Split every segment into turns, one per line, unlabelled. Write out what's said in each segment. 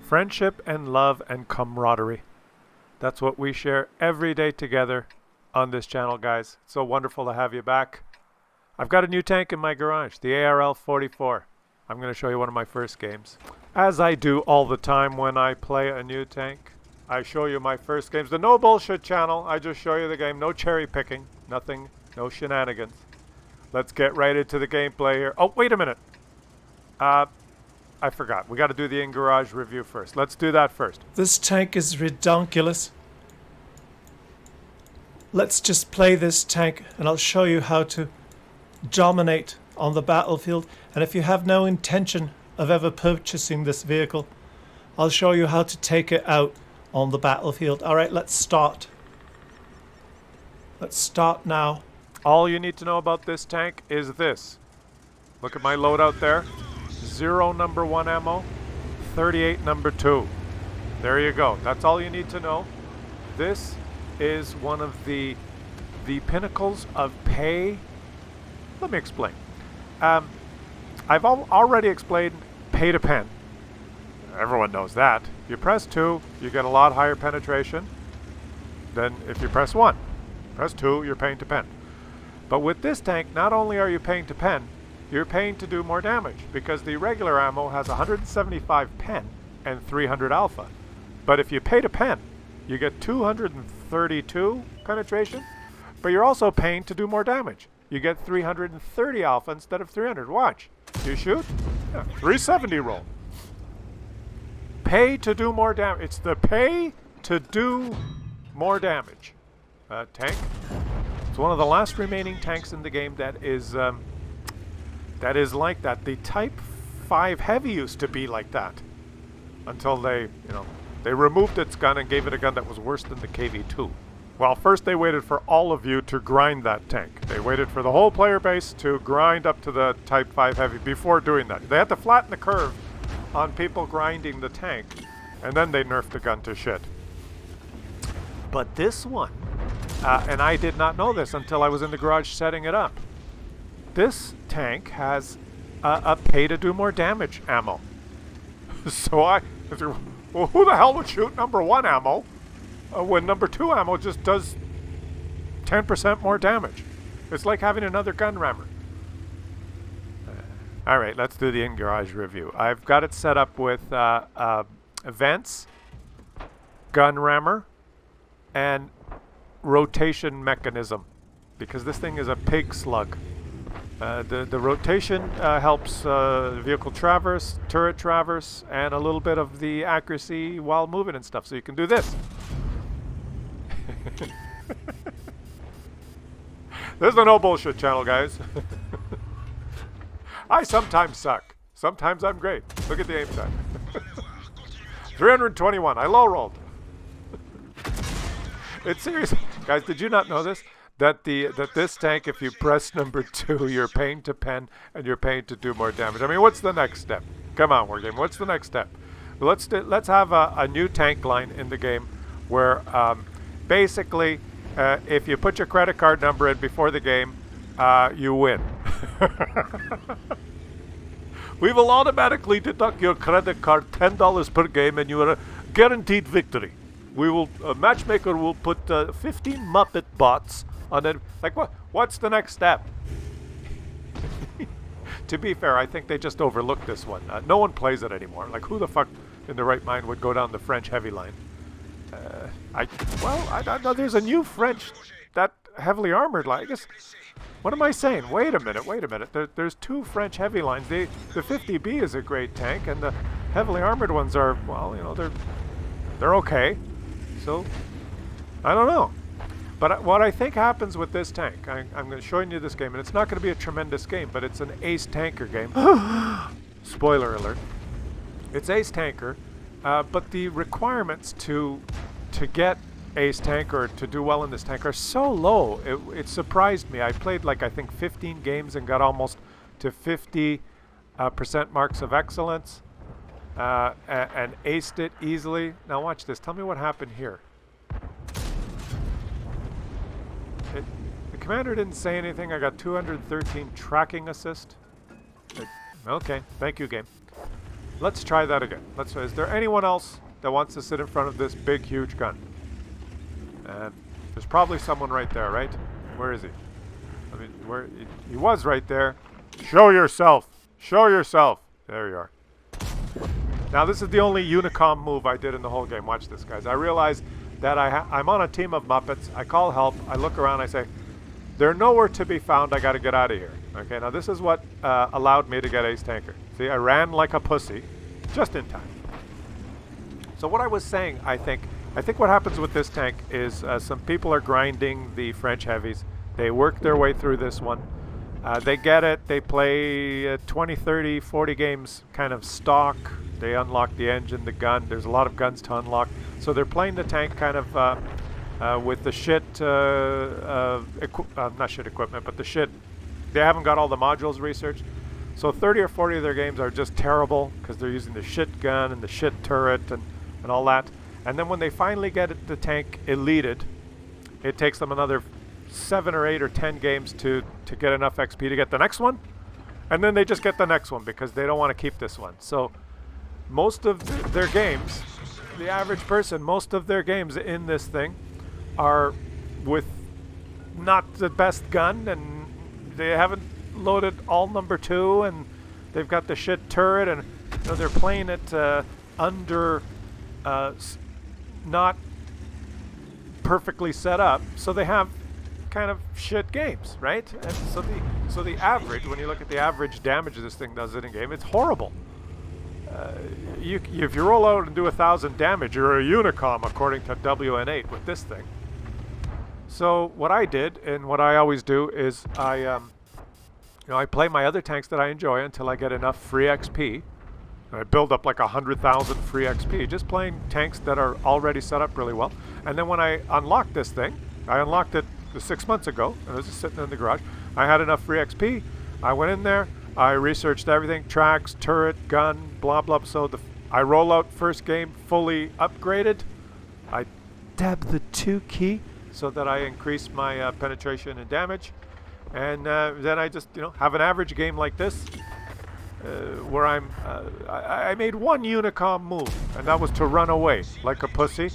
Friendship and love and camaraderie. That's what we share every day together on this channel, guys. It's so wonderful to have you back. I've got a new tank in my garage, the ARL-44. I'm going to show you one of my first games. As I do all the time when I play a new tank, I show you my first games. The no bullshit channel, I just show you the game. No cherry picking, nothing, no shenanigans. Let's get right into the gameplay here. Oh, wait a minute. I forgot. We got to do the in-garage review first. Let's do that first.
This tank is redonkulous. Let's just play this tank and I'll show you how to dominate on the battlefield. And if you have no intention of ever purchasing this vehicle, I'll show you how to take it out on the battlefield. Alright, let's start. Let's start now.
All you need to know about this tank is this. Look at my loadout there. 0 number 1 ammo, 38 number 2. There you go. That's all you need to know. This is one of the pinnacles of pay. Let me explain. I've already explained pay to pen. Everyone knows that. You press 2, you get a lot higher penetration than if you press 1. Press 2, you're paying to pen. But with this tank, not only are you paying to pen, you're paying to do more damage because the regular ammo has 175 pen and 300 alpha. But if you pay to pen, you get 232 penetration, but you're also paying to do more damage. You get 330 alpha instead of 300. Watch. You shoot? Yeah, 370 roll. Pay to do more damage. It's the pay to do more damage tank. It's one of the last remaining tanks in the game that is like that. The Type 5 Heavy used to be like that until they removed its gun and gave it a gun that was worse than the KV-2. Well, first they waited for all of you to grind that tank. They waited for the whole player base to grind up to the Type 5 Heavy before doing that. They had to flatten the curve on people grinding the tank, and then they nerfed the gun to shit. But this one, and I did not know this until I was in the garage setting it up, this tank has a pay to do more damage ammo. So well, who the hell would shoot number 1 ammo when number 2 ammo just does 10% more damage? It's like having another gun rammer. Alright, let's do the in-garage review. I've got it set up with vents, gun rammer, and rotation mechanism, because this thing is a pig slug. The rotation helps vehicle traverse, turret traverse, and a little bit of the accuracy while moving and stuff. So you can do this. This is the no bullshit channel, guys. I sometimes suck. Sometimes I'm great. Look at the aim time. 321. I low rolled. It's serious, guys. Did you not know this? That this tank, if you press number 2, you're paying to pen and you're paying to do more damage. I mean, what's the next step? Come on, Wargame. What's the next step? Let's have a new tank line in the game where basically if you put your credit card number in before the game, you win. We will automatically deduct your credit card $10 per game and you are guaranteed victory. We will matchmaker will put 15 Muppet bots on it. Like what's the next step? To be fair, I think they just overlooked this one. No one plays it anymore. Like, who the fuck in their right mind would go down the French heavy line? I don't know. There's a new French, that heavily armored line. I guess. What am I saying? Wait a minute. There's 2 French heavy lines. The 50B is a great tank, and the heavily armored ones are, well, they're okay. So, I don't know. But what I think happens with this tank, I'm going to show you this game, and it's not going to be a tremendous game, but it's an ace tanker game. Spoiler alert. It's ace tanker, but the requirements to get ace tanker, to do well in this tank, are so low. It surprised me. I played I think 15 games and got almost to 50% marks of excellence. And aced it easily. Now watch this. Tell me what happened here. The commander didn't say anything. I got 213 tracking assist. Okay, thank you, game. Let's try that again. Is there anyone else that wants to sit in front of this big, huge gun? And there's probably someone right there, right? Where is he? I mean, where he was right there. Show yourself. Show yourself. There you are. Now, this is the only Unicom move I did in the whole game. Watch this, guys. I realize that I'm on a team of Muppets. I call help. I look around. I say, they're nowhere to be found. I got to get out of here. Okay, now this is what allowed me to get Ace Tanker. See, I ran like a pussy just in time. So what I was saying, I think what happens with this tank is some people are grinding the French heavies. They work their way through this one. They get it. They play 20, 30, 40 games kind of stock. They unlock the engine, the gun. There's a lot of guns to unlock. So they're playing the tank kind of with the shit, not shit equipment, but the shit. They haven't got all the modules researched. So 30 or 40 of their games are just terrible because they're using the shit gun and the shit turret and all that. And then when they finally get the tank elited, it takes them another 7 or 8 or 10 games to get enough XP to get the next one. And then they just get the next one because they don't want to keep this one. So most of their games, the average person, most of their games in this thing are with not the best gun, and they haven't loaded all number 2, and they've got the shit turret, and you know, they're playing it under not perfectly set up, so they have kind of shit games, right? And so the average, when you look at the average damage this thing does in a game, it's horrible. If you roll out and do 1,000 damage, you're a Unicom according to WN8 with this thing. So what I did, and what I always do, is I play my other tanks that I enjoy until I get enough free XP. And I build up like 100,000 free XP, just playing tanks that are already set up really well. And then when I unlocked this thing, I unlocked it 6 months ago, and it was just sitting in the garage. I had enough free XP. I went in there. I researched everything, tracks, turret, gun, blah, blah. So I roll out first game fully upgraded. I dab the 2 key so that I increase my penetration and damage. And then I just, have an average game like this where I made one Unicom move, and that was to run away like a pussy.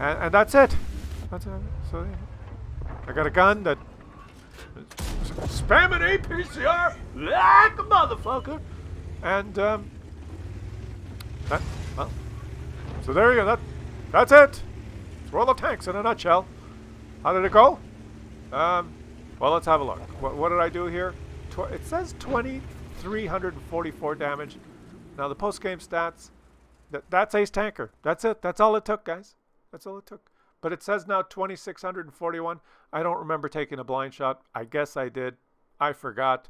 And that's it. That's it. So I got a gun that spamming APCR like a motherfucker, and so there you go. That's it. It's World of Tanks in a nutshell. How did it go? Well, let's have a look. What did I do here? It says 2,344 damage. Now the post-game stats. That's Ace Tanker. That's it. That's all it took, guys. That's all it took. But it says now 2,641. I don't remember taking a blind shot. I guess I did. I forgot.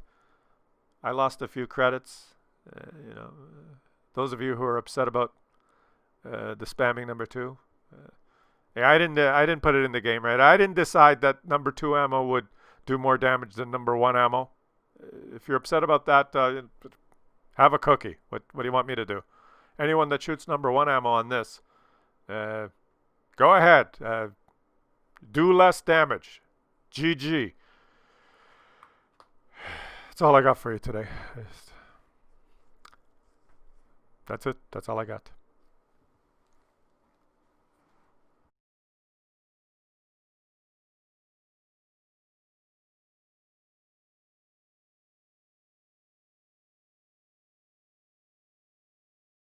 I lost a few credits. Those of you who are upset about the spamming number 2. Yeah, I didn't put it in the game, right? I didn't decide that number 2 ammo would do more damage than number 1 ammo. If you're upset about that, have a cookie. What do you want me to do? Anyone that shoots number 1 ammo on this, go ahead. Do less damage. GG. That's all I got for you today. That's it. That's all I got.